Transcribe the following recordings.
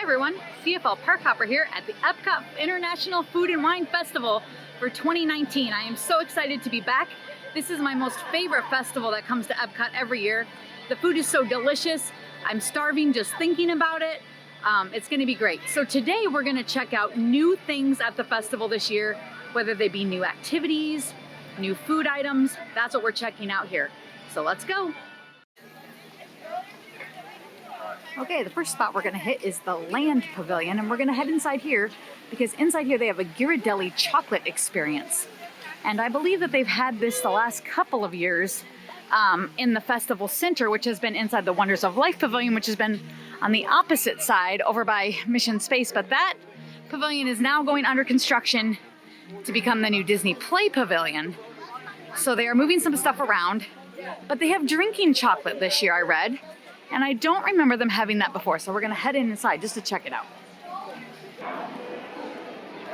everyone, CFL Park Hopper here at the Epcot International Food and Wine Festival for 2019. I am so excited to be back. This is my most favorite festival that comes to Epcot every year. The food is so delicious. I'm starving just thinking about it. It's gonna be great. So today we're gonna check out new things at the festival this year, whether they be new activities, new food items. That's what we're checking out here. So let's go. Okay, the first spot we're gonna hit is the Land Pavilion, and we're gonna head inside here because inside here they have a Ghirardelli chocolate experience. And I believe that they've had this the last couple of years in the festival center, which has been inside the Wonders of Life Pavilion, which has been on the opposite side over by Mission Space. But that pavilion is now going under construction to become the new Disney Play Pavilion. So they are moving some stuff around, but they have drinking chocolate this year, I read. And I don't remember them having that before, so we're gonna head inside just to check it out.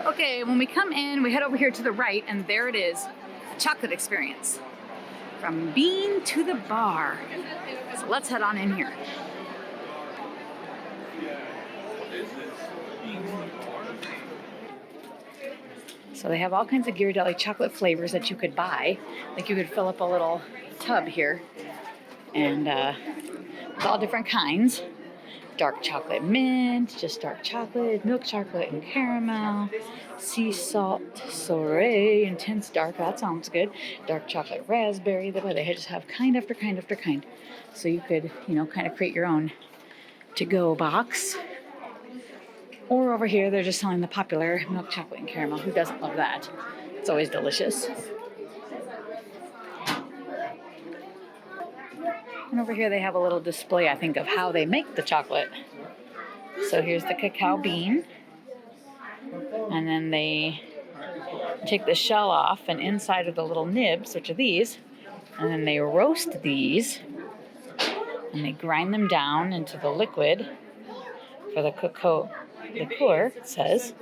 Okay, when we come in, we head over here to the right, and there it is, the chocolate experience. From bean to the bar. So let's head on in here. So they have all kinds of Ghirardelli chocolate flavors that you could buy. Like you could fill up a little tub here, and with all different kinds. Dark chocolate mint, just dark chocolate, milk chocolate and caramel, sea salt, sorbet, intense dark, that sounds good. Dark chocolate raspberry, they just have kind after kind after kind. So you could, kind of create your own to-go box. Or over here, they're just selling the popular milk chocolate and caramel. Who doesn't love that? It's always delicious. And over here they have a little display, I think, of how they make the chocolate. So here's the cacao bean. And then they take the shell off, and inside of the little nibs, which are these, and then they roast these, and they grind them down into the liquid for the cacao liqueur, it says.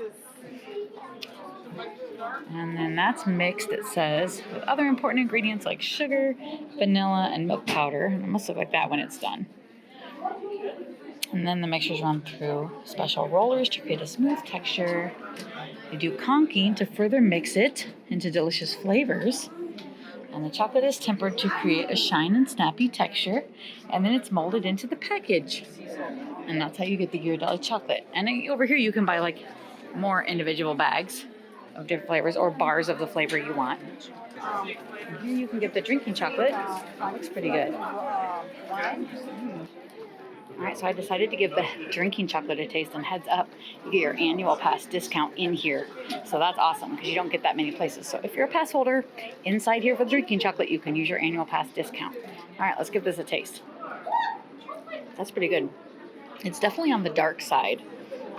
And then that's mixed, it says, with other important ingredients like sugar, vanilla, and milk powder. It must look like that when it's done. And then the mixtures run through special rollers to create a smooth texture. They do conking to further mix it into delicious flavors. And the chocolate is tempered to create a shine and snappy texture. And then it's molded into the package. And that's how you get the Ghirardelli chocolate. And over here you can buy like more individual bags of different flavors or bars of the flavor you want. And here you can get the drinking chocolate. That looks pretty good. Alright, so I decided to give the drinking chocolate a taste, and heads up, you get your annual pass discount in here. So that's awesome because you don't get that many places. So if you're a pass holder inside here for the drinking chocolate, you can use your annual pass discount. Alright, let's give this a taste. That's pretty good. It's definitely on the dark side.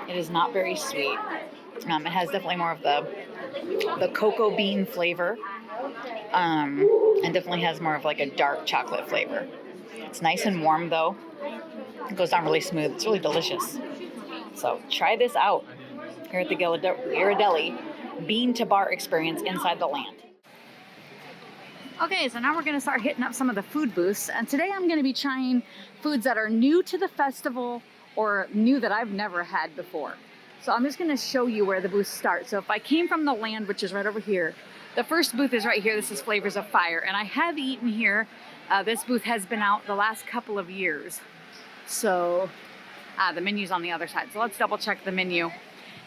It is not very sweet. It has definitely more of the cocoa bean flavor, and definitely has more of like a dark chocolate flavor. It's nice and warm though. It goes down really smooth. It's really delicious. So try this out here at the Ghirardelli bean to bar experience inside the Land. Okay, so now we're going to start hitting up some of the food booths, and today I'm going to be trying foods that are new to the festival or new that I've never had before. So I'm just going to show you where the booths start. So if I came from the Land, which is right over here, the first booth is right here. This is Flavors of Fire, and I have eaten here. This booth has been out the last couple of years. So the menu's on the other side. So let's double check the menu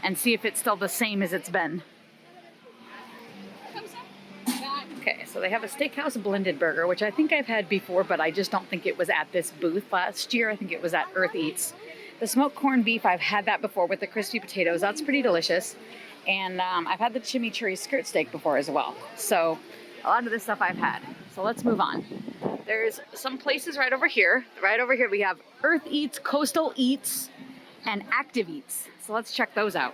and see if it's still the same as it's been. Okay, so they have a steakhouse blended burger, which I think I've had before, but I just don't think it was at this booth last year. I think it was at Earth Eats. The smoked corned beef, I've had that before with the crispy potatoes. That's pretty delicious. And I've had the chimichurri skirt steak before as well. So a lot of this stuff I've had. So let's move on. There's some places right over here. Right over here we have Earth Eats, Coastal Eats, and Active Eats. So let's check those out.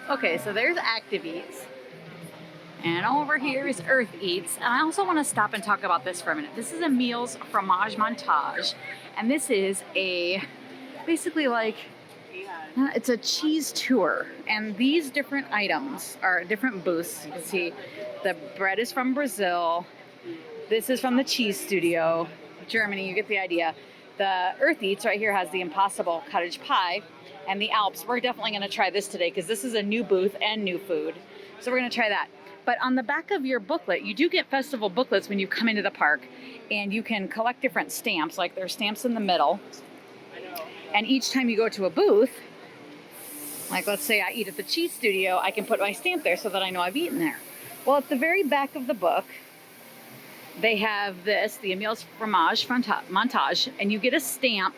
Okay, so there's Active Eats. And over here is Earth Eats. And I also want to stop and talk about this for a minute. This is a meals fromage montage. And this is basically like, it's a cheese tour. And these different items are different booths. You can see the bread is from Brazil. This is from the Cheese Studio, Germany. You get the idea. The Earth Eats right here has the Impossible Cottage Pie and the Alps. We're definitely going to try this today because this is a new booth and new food. So we're going to try that. But on the back of your booklet, you do get festival booklets when you come into the park, and you can collect different stamps. Like there's stamps in the middle. And each time you go to a booth, like let's say I eat at the Cheese Studio, I can put my stamp there so that I know I've eaten there. Well, at the very back of the book, they have this, the Emile's Fromage Montage, and you get a stamp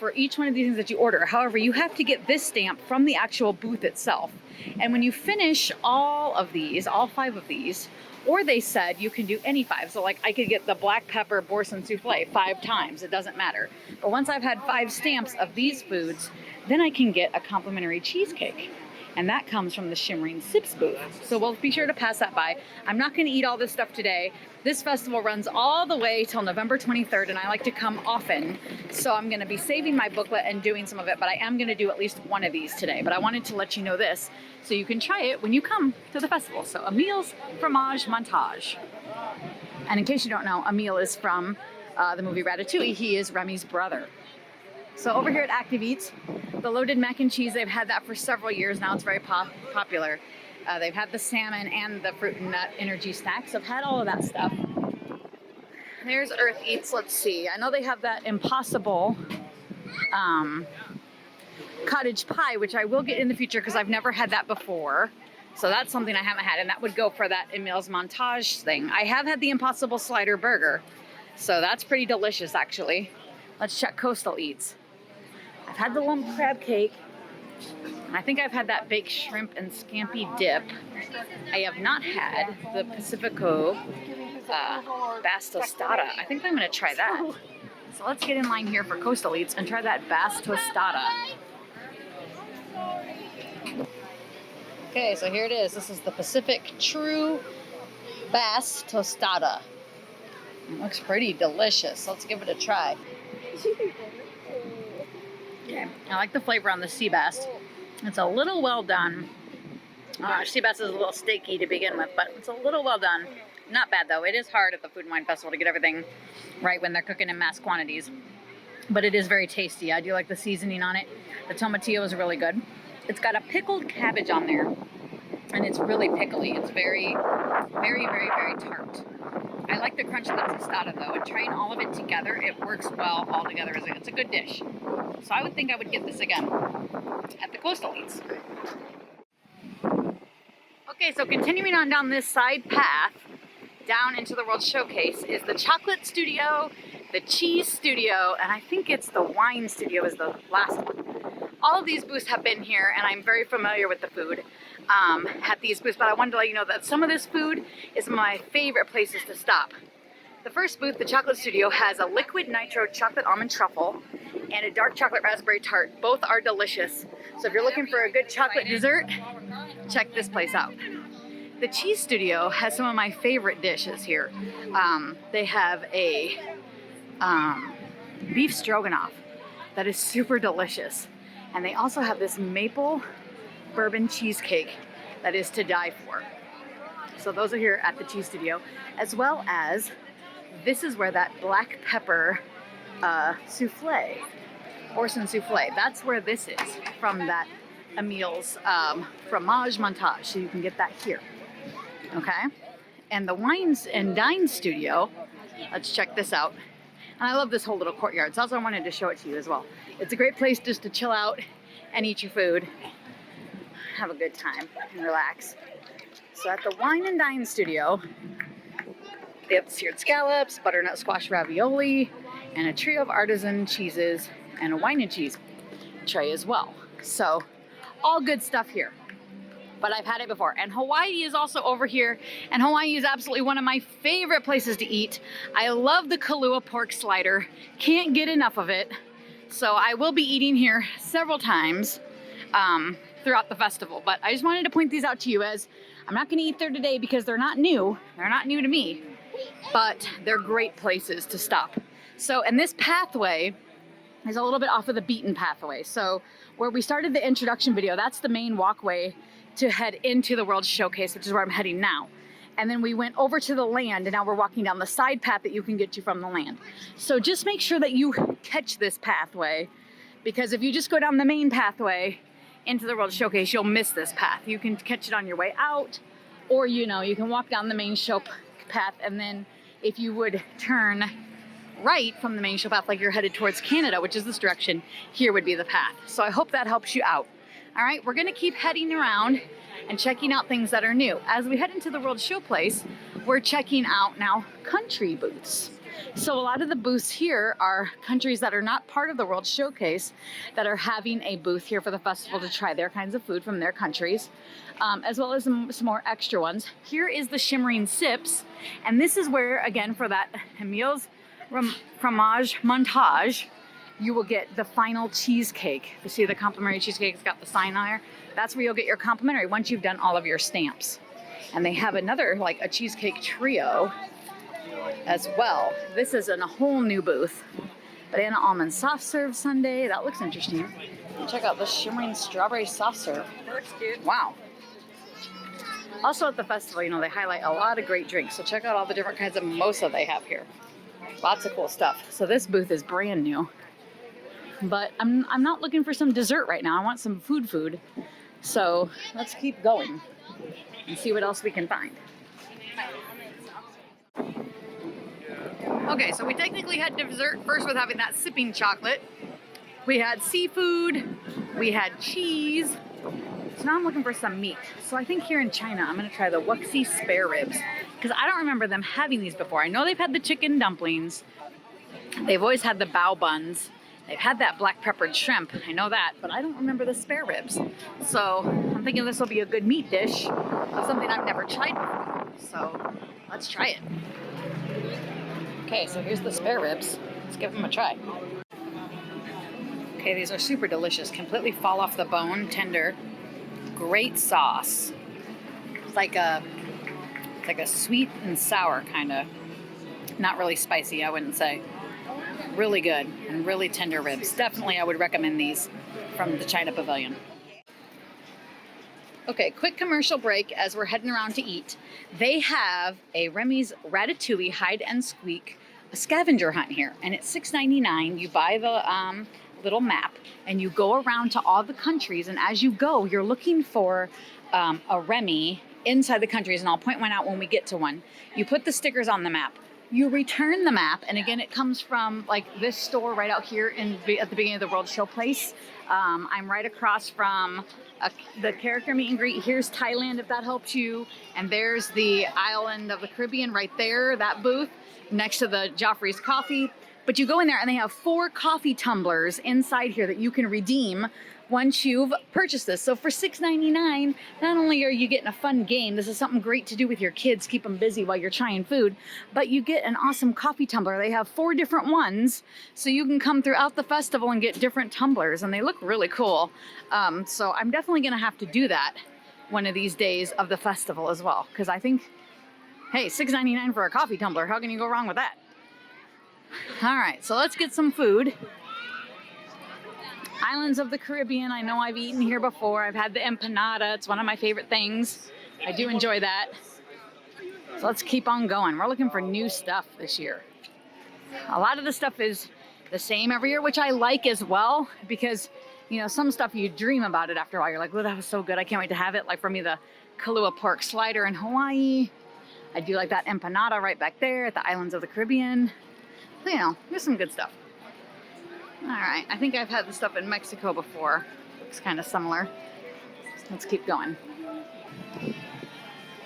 for each one of these things that you order. However, you have to get this stamp from the actual booth itself. And when you finish all of these, all 5 of these, or they said you can do any 5. So like I could get the black pepper boursin souffle 5 times, it doesn't matter. But once I've had 5 stamps of these foods, then I can get a complimentary cheesecake. And that comes from the Shimmering Sips booth. So we'll be sure to pass that by. I'm not gonna eat all this stuff today. This festival runs all the way till November 23rd, and I like to come often. So I'm gonna be saving my booklet and doing some of it, but I am gonna do at least one of these today. But I wanted to let you know this, so you can try it when you come to the festival. So Emile's Fromage Montage. And in case you don't know, Emile is from the movie Ratatouille. He is Remy's brother. So over here at Active Eats, the loaded mac and cheese, they've had that for several years now. It's very popular. They've had the salmon and the fruit and nut energy snacks. I've had all of that stuff. There's Earth Eats. Let's see. I know they have that Impossible cottage pie, which I will get in the future because I've never had that before. So that's something I haven't had, and that would go for that Emile's Montage thing. I have had the Impossible Slider Burger, so that's pretty delicious actually. Let's check Coastal Eats. I've had the lump crab cake. I think I've had that baked shrimp and scampi dip. I have not had the Pacifico Bass Tostada. I think I'm gonna try that. So let's get in line here for Coastal Eats and try that Bass Tostada. Okay, so here it is. This is the Pacific True Bass Tostada. It looks pretty delicious. Let's give it a try. Okay, I like the flavor on the sea bass. It's a little well done. Sea bass is a little steaky to begin with, but it's a little well done. Not bad though. It is hard at the Food and Wine Festival to get everything right when they're cooking in mass quantities. But it is very tasty. I do like the seasoning on it. The tomatillo is really good. It's got a pickled cabbage on there, and it's really pickly. It's very, very, very, very tart. I like the crunch of the tostada though, and trying all of it together, it works well all together. It's a good dish. So I would think I would get this again at the Coastal Eats. Okay, so continuing on down this side path, down into the World Showcase is the Chocolate Studio, the Cheese Studio, and I think it's the Wine Studio is the last one. All of these booths have been here, and I'm very familiar with the food at these booths, but I wanted to let you know that some of this food is my favorite places to stop. The first booth, the Chocolate Studio, has a liquid nitro chocolate almond truffle and a dark chocolate raspberry tart. Both are delicious. So if you're looking for a good chocolate dessert, check this place out. The Cheese Studio has some of my favorite dishes here. They have a beef stroganoff that is super delicious. And they also have this maple bourbon cheesecake that is to die for. So those are here at the Cheese Studio, as well as this is where that black pepper souffle, boursin souffle, that's where this is from that Emile's Fromage Montage. So you can get that here. Okay, and the Wines and Dine Studio, let's check this out. And I love this whole little courtyard, so also I wanted to show it to you as well. It's a great place just to chill out and eat your food, have a good time and relax. So at the Wine and Dine Studio, they have seared scallops, butternut squash ravioli, and a trio of artisan cheeses, and a wine and cheese tray as well. So all good stuff here. But I've had it before. And Hawaii is also over here, and Hawaii is absolutely one of my favorite places to eat. I love the Kahlua pork slider. Can't get enough of it. So I will be eating here several times throughout the festival. But I just wanted to point these out to you, as I'm not gonna eat there today because they're not new. They're not new to me, but they're great places to stop. So, and this pathway is a little bit off of the beaten pathway. So where we started the introduction video, that's the main walkway to head into the World Showcase, which is where I'm heading now. and then we went over to the land, and now we're walking down the side path that you can get to from the land. So just make sure that you catch this pathway, because if you just go down the main pathway into the World Showcase, you'll miss this path. You can catch it on your way out, or you can walk down the main show path, and then if you would turn right from the main show path, like you're headed towards Canada, which is this direction, here would be the path. So I hope that helps you out. All right, we're gonna keep heading around and checking out things that are new. As we head into the World Showplace, we're checking out now country booths. So a lot of the booths here are countries that are not part of the World Showcase that are having a booth here for the festival to try their kinds of food from their countries, as well as some more extra ones. Here is the Shimmering Sips, and this is where, again, for that Emil's Fromage Montage, you will get the final cheesecake. You see the complimentary cheesecake, it's got the sign on there. That's where you'll get your complimentary once you've done all of your stamps. And they have another, like a cheesecake trio as well. This is in a whole new booth. Banana almond soft serve sundae, that looks interesting. Check out the shimmering strawberry soft serve. Looks good. Wow. Also at the festival, they highlight a lot of great drinks. So check out all the different kinds of mimosa they have here. Lots of cool stuff. So this booth is brand new. But I'm not looking for some dessert right now. I want some food. So let's keep going and see what else we can find. Okay, so we technically had dessert first with having that sipping chocolate. We had seafood, we had cheese. So now I'm looking for some meat. So I think here in China, I'm gonna try the Wuxi spare ribs, because I don't remember them having these before. I know they've had the chicken dumplings. They've always had the bao buns. They've had that black peppered shrimp, I know that, but I don't remember the spare ribs. So I'm thinking this will be a good meat dish of something I've never tried before. So let's try it. Okay, so here's the spare ribs. Let's give them a try. Okay, these are super delicious. Completely fall off the bone, tender. Great sauce. It's like a sweet and sour kind of. Not really spicy, I wouldn't say. Really good and really tender ribs. Definitely I would recommend these from the China Pavilion. Okay, quick commercial break as we're heading around to eat. They have a Remy's Ratatouille Hide and Squeak, a scavenger hunt here, and it's $6.99. You buy the little map and you go around to all the countries, and as you go, you're looking for a Remy inside the countries, and I'll point one out when we get to one. You put the stickers on the map. You return the map, and again, it comes from like this store right out here at the beginning of the World Showplace. I'm right across from the character meet and greet. Here's Thailand, if that helps you, and there's the Island of the Caribbean right there, that booth, next to the Joffrey's Coffee. But you go in there, and they have 4 coffee tumblers inside here that you can redeem once you've purchased this. So for $6.99, not only are you getting a fun game, this is something great to do with your kids, keep them busy while you're trying food, but you get an awesome coffee tumbler. They have 4 different ones, so you can come throughout the festival and get different tumblers, and they look really cool. So I'm definitely gonna have to do that one of these days of the festival as well, because I think, hey, $6.99 for a coffee tumbler, how can you go wrong with that? All right, so let's get some food. Islands of the Caribbean, I know I've eaten here before. I've had the empanada. It's one of my favorite things. I do enjoy that. So let's keep on going. We're looking for new stuff this year. A lot of the stuff is the same every year, which I like as well, because, some stuff you dream about it after a while. You're like, oh, that was so good. I can't wait to have it. Like for me, the Kahlua pork slider in Hawaii. I do like that empanada right back there at the Islands of the Caribbean. There's some good stuff. All right, I think I've had this stuff in Mexico before. Looks kind of similar. Let's keep going.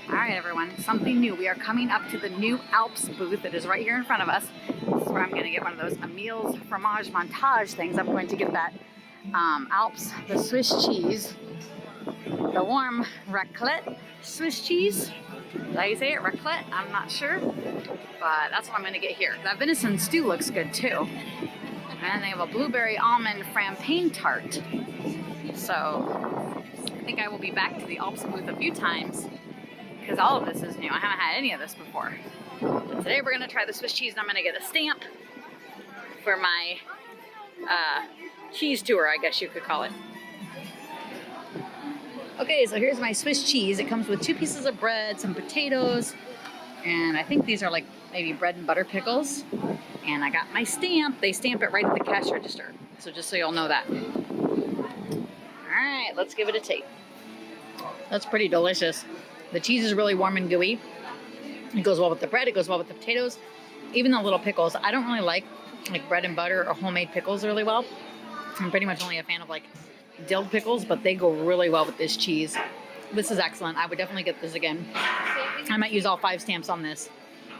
All right, everyone, something new. We are coming up to the new Alps booth that is right here in front of us. This is where I'm gonna get one of those Emil's Fromage Montage things. I'm going to get that Alps, the Swiss cheese, the warm raclette Swiss cheese. Did I say it? Raclette? I'm not sure, but that's what I'm gonna get here. That venison stew looks good too. And they have a blueberry almond frampein tart. So I think I will be back to the Alps booth a few times because all of this is new. I haven't had any of this before. But today we're gonna try the Swiss cheese, and I'm gonna get a stamp for my cheese tour, I guess you could call it. Okay, so here's my Swiss cheese. It comes with 2 pieces of bread, some potatoes, and I think these are like maybe bread and butter pickles. And I got my stamp. They stamp it right at the cash register. So just so y'all know that. All right, let's give it a taste. That's pretty delicious. The cheese is really warm and gooey. It goes well with the bread. It goes well with the potatoes. Even the little pickles. I don't really like bread and butter or homemade pickles really well. I'm pretty much only a fan of like dill pickles, but they go really well with this cheese. This is excellent. I would definitely get this again. I might use all 5 stamps on this.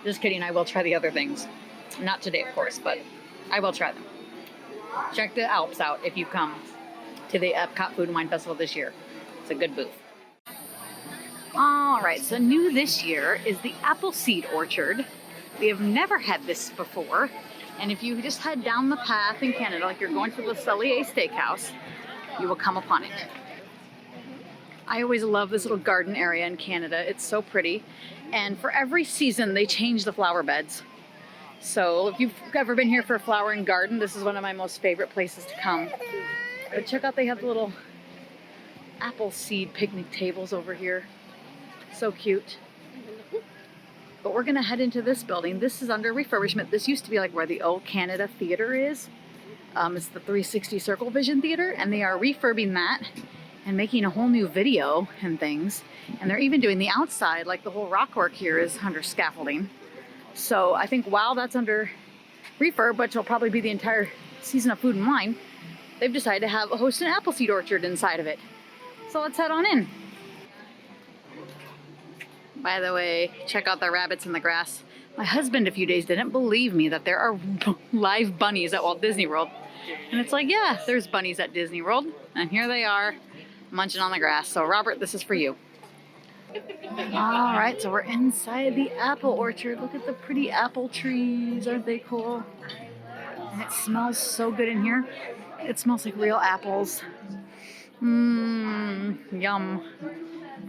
Just kidding. I will try the other things. Not today, of course, but I will try them. Check the Alps out if you come to the Epcot Food and Wine Festival this year. It's a good booth. All right, so new this year is the Appleseed Orchard. We have never had this before. And if you just head down the path in Canada, like you're going to the Cellier Steakhouse, you will come upon it. I always love this little garden area in Canada. It's so pretty. And for every season, they change the flower beds. So if you've ever been here for a flower and garden, this is one of my most favorite places to come. But check out, they have the little apple seed picnic tables over here. So cute. But we're gonna head into this building. This is under refurbishment. This used to be like where the old Canada Theatre is. It's the 360 Circle Vision Theater, and they are refurbing that and making a whole new video and things. And they're even doing the outside, like the whole rock work here is under scaffolding. So I think while that's under refurb, which will probably be the entire season of Food and Wine, they've decided to host an Appleseed Orchard inside of it. So let's head on in. By the way, check out the rabbits in the grass. My husband a few days didn't believe me that there are live bunnies at Walt Disney World. And it's like, yeah, there's bunnies at Disney World. And here they are munching on the grass. So Robert, this is for you. All right, so we're inside the apple orchard. Look at the pretty apple trees. Aren't they cool? And it smells so good in here. It smells like real apples. Yum.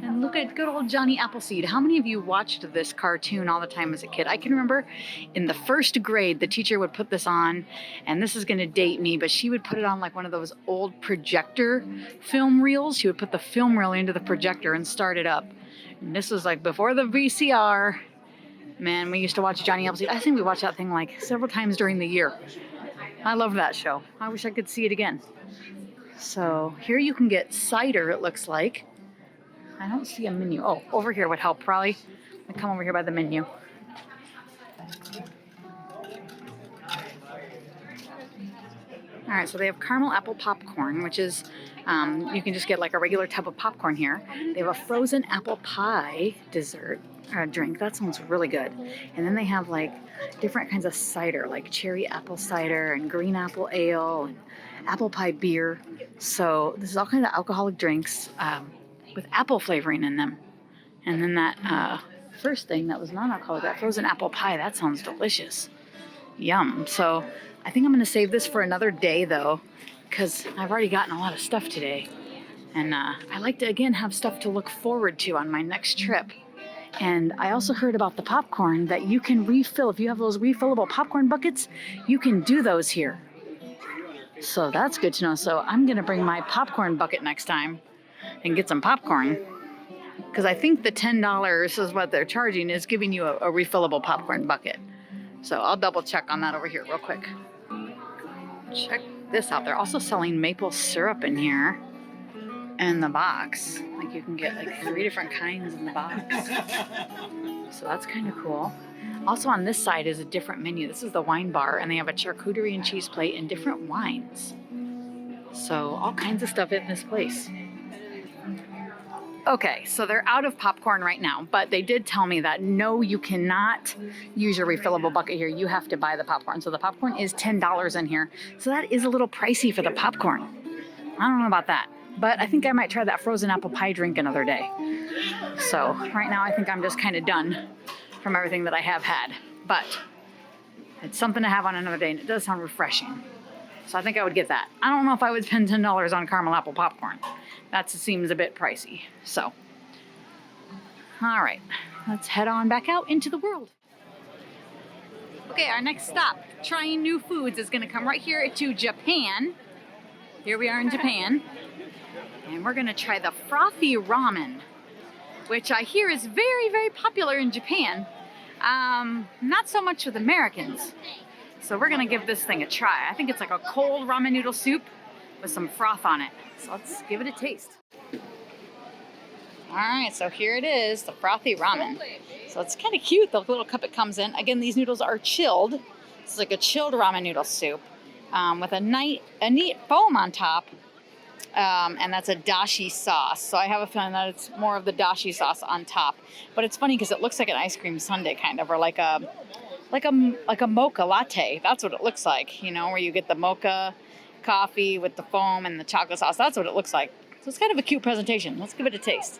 And look at good old Johnny Appleseed. How many of you watched this cartoon all the time as a kid? I can remember in the 1st grade, the teacher would put this on, and this is going to date me, but she would put it on like one of those old projector film reels. She would put the film reel into the projector and start it up. And this was like before the VCR. Man, we used to watch Johnny Appleseed. I think we watched that thing like several times during the year. I love that show. I wish I could see it again. So here you can get cider, it looks like. I don't see a menu. Oh, over here would help probably. I come over here by the menu. All right, so they have caramel apple popcorn, which is, you can just get like a regular tub of popcorn here. They have a frozen apple pie dessert, or drink. That sounds really good. And then they have like different kinds of cider, like cherry apple cider and green apple ale and apple pie beer. So this is all kinds of alcoholic drinks with apple flavoring in them. And then that first thing that was non-alcoholic, that frozen apple pie, that sounds delicious. Yum. So I think I'm going to save this for another day though, because I've already gotten a lot of stuff today. And I like to, again, have stuff to look forward to on my next trip. And I also heard about the popcorn that you can refill. If you have those refillable popcorn buckets, you can do those here. So that's good to know. So I'm going to bring my popcorn bucket next time and get some popcorn. Because I think the $10 is what they're charging is giving you a refillable popcorn bucket. So I'll double check on that over here real quick. Check this out. They're also selling maple syrup in here in the box. Like you can get like 3 different kinds in the box. So that's kind of cool. Also on this side is a different menu. This is the wine bar, and they have a charcuterie and cheese plate and different wines. So all kinds of stuff in this place. Okay, so they're out of popcorn right now, but they did tell me that no, you cannot use your refillable bucket here. You have to buy the popcorn. So the popcorn is $10 in here. So that is a little pricey for the popcorn. I don't know about that, but I think I might try that frozen apple pie drink another day. So right now I think I'm just kind of done from everything that I have had, but it's something to have on another day, and it does sound refreshing. So I think I would get that. I don't know if I would spend $10 on caramel apple popcorn. That seems a bit pricey. So, all right, let's head on back out into the world. Okay, our next stop, trying new foods, is gonna come right here to Japan. Here we are in Japan. And we're gonna try the frothy ramen, which I hear is very, very popular in Japan. Not so much with Americans. So we're gonna give this thing a try. I think it's like a cold ramen noodle soup with some froth on it. So let's give it a taste. All right, so here it is, the frothy ramen. So it's kind of cute, the little cup it comes in. Again, these noodles are chilled. It's like a chilled ramen noodle soup with a neat foam on top. And that's a dashi sauce. So I have a feeling that it's more of the dashi sauce on top. But it's funny because it looks like an ice cream sundae kind of, or like a mocha latte. That's what it looks like, you know, where you get the mocha coffee with the foam and the chocolate sauce. That's what it looks like. So it's kind of a cute presentation. Let's give it a taste.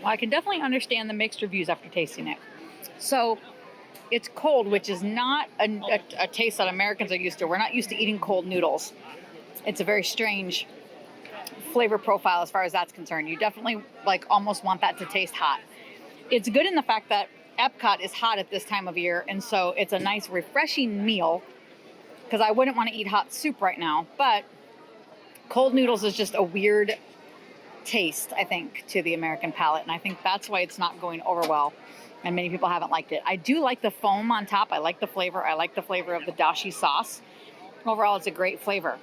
Well, I can definitely understand the mixed reviews after tasting it. So it's cold, which is not a taste that Americans are used to. We're not used to eating cold noodles. It's a very strange flavor profile as far as that's concerned. You definitely like almost want that to taste hot. It's good in the fact that Epcot is hot at this time of year, and so it's a nice refreshing meal because I wouldn't want to eat hot soup right now, but cold noodles is just a weird taste, I think, to the American palate, and I think that's why it's not going over well, and many people haven't liked it. I do like the foam on top. I like the flavor. I like the flavor of the dashi sauce. Overall, it's a great flavor.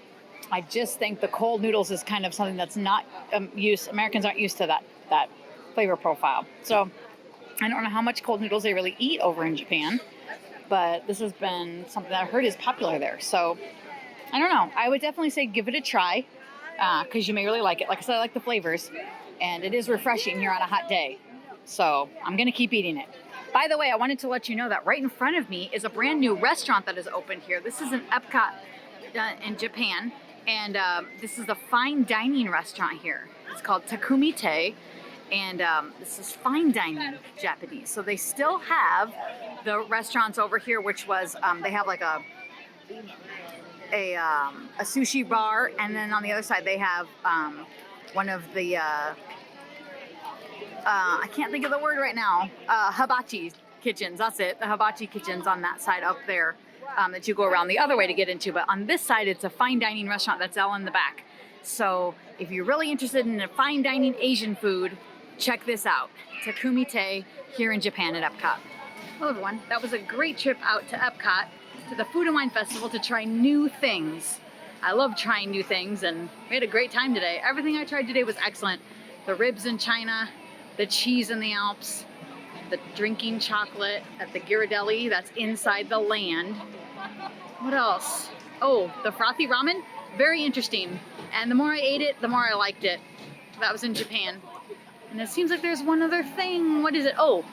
I just think the cold noodles is kind of something that's not Americans aren't used to that flavor profile. So I don't know how much cold noodles they really eat over in Japan, but this has been something that I've heard is popular there. So I don't know. I would definitely say give it a try because you may really like it. Like I said, I like the flavors, and it is refreshing here on a hot day. So I'm going to keep eating it. By the way, I wanted to let you know that right in front of me is a brand new restaurant that is opened here. This is an Epcot in Japan, and this is a fine dining restaurant here. It's called Takumite, and this is fine dining Japanese. So they still have the restaurants over here, which was they have like a sushi bar, and then on the other side they have one of the I can't think of the word right now, hibachi kitchens. That's it, the hibachi kitchens on that side up there that you go around the other way to get into. But on this side, it's a fine dining restaurant that's all in the back. So if you're really interested in a fine dining Asian food, check this out. Takumite here in Japan at Epcot. Hello everyone, that was a great trip out to Epcot, to the Food and Wine Festival to try new things. I love trying new things, and we had a great time today. Everything I tried today was excellent. The ribs in China, the cheese in the Alps, the drinking chocolate at the Ghirardelli that's inside the land. What else? Oh, the frothy ramen, very interesting. And the more I ate it, the more I liked it. That was in Japan. And it seems like there's one other thing. What is it? Oh,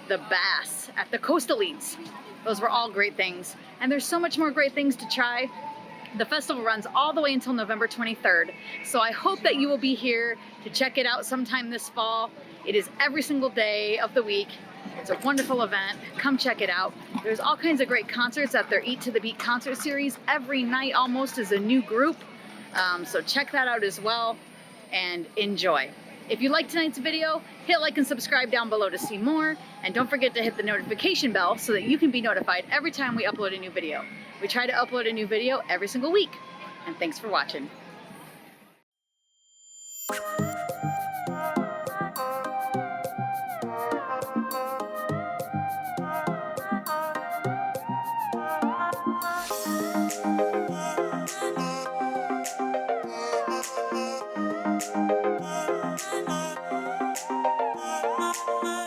the bass at the Coastal Eats. Those were all great things. And there's so much more great things to try. The festival runs all the way until November 23rd. So I hope that you will be here to check it out sometime this fall. It is every single day of the week. It's a wonderful event. Come check it out. There's all kinds of great concerts at their Eat to the Beat concert series. Every night almost is a new group. So check that out as well and enjoy. If you liked tonight's video, hit like and subscribe down below to see more. And don't forget to hit the notification bell so that you can be notified every time we upload a new video. We try to upload a new video every single week. And thanks for watching.